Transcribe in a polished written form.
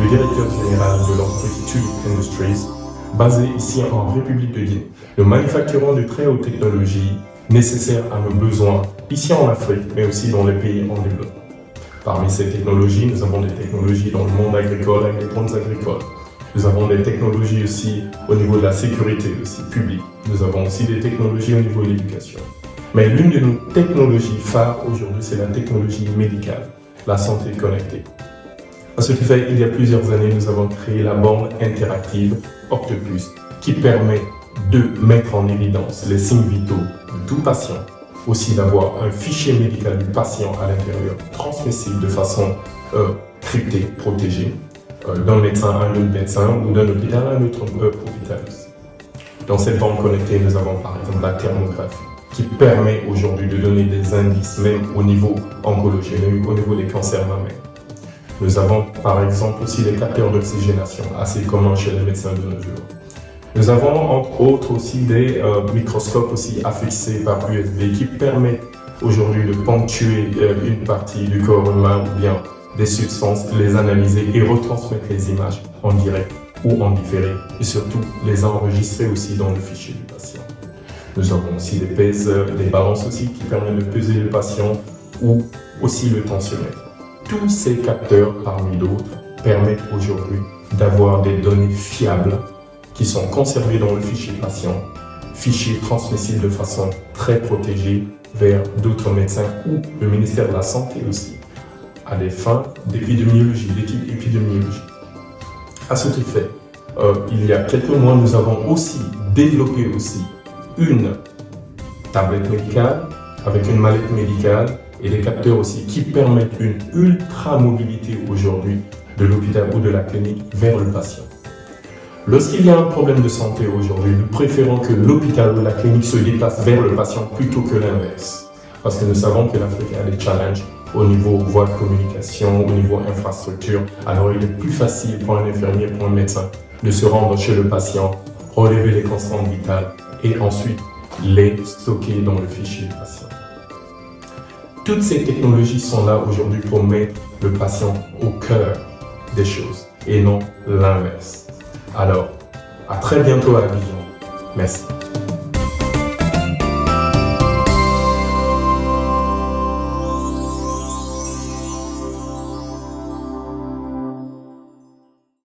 le directeur général de l'entreprise Tulip Industries, basée ici en République de Guinée. Nous manufacturons de très haute technologie nécessaires à nos besoins ici en Afrique, mais aussi dans les pays en développement. Parmi ces technologies, nous avons des technologies dans le monde agricole et les plantes agricoles. Nous avons des technologies aussi au niveau de la sécurité aussi publique. Nous avons aussi des technologies au niveau de l'éducation. Mais l'une de nos technologies phares aujourd'hui, c'est la technologie médicale, la santé connectée. À ce fait, il y a plusieurs années, nous avons créé la borne interactive Octopus qui permet de mettre en évidence les signes vitaux de tout patient, aussi d'avoir un fichier médical du patient à l'intérieur, transmissible de façon cryptée, protégée, d'un médecin à un autre médecin ou d'un hôpital à un autre hôpital aussi. Dans cette borne connectée, nous avons par exemple la thermographie qui permet aujourd'hui de donner des indices même au niveau oncologique, au niveau des cancers mammaires. Nous avons par exemple aussi des capteurs d'oxygénation, assez communs chez les médecins de nos jours. Nous avons entre autres aussi des microscopes aussi affixés par USB qui permettent aujourd'hui de ponctuer une partie du corps humain ou bien des substances, les analyser et retransmettre les images en direct ou en différé et surtout les enregistrer aussi dans le fichier du patient. Nous avons aussi des peseurs, des balances aussi qui permettent de peser le patient ou aussi le tensiomètre. Tous ces capteurs, parmi d'autres, permettent aujourd'hui d'avoir des données fiables qui sont conservées dans le fichier patient, fichier transmissible de façon très protégée vers d'autres médecins ou le ministère de la Santé aussi, à des fins d'épidémiologie, d'études épidémiologiques. À cet effet, il y a quelques mois, nous avons aussi développé aussi une tablette médicale avec une mallette médicale et des capteurs aussi qui permettent une ultra-mobilité aujourd'hui de l'hôpital ou de la clinique vers le patient. Lorsqu'il y a un problème de santé aujourd'hui, nous préférons que l'hôpital ou la clinique se déplace vers le patient plutôt que l'inverse. Parce que nous savons que l'Afrique a des challenges au niveau voie de communication, au niveau infrastructure. Alors il est plus facile pour un infirmier, pour un médecin, de se rendre chez le patient, relever les constantes vitales et ensuite les stocker dans le fichier du patient. Toutes ces technologies sont là aujourd'hui pour mettre le patient au cœur des choses et non l'inverse. Alors, à très bientôt à la vision. Merci.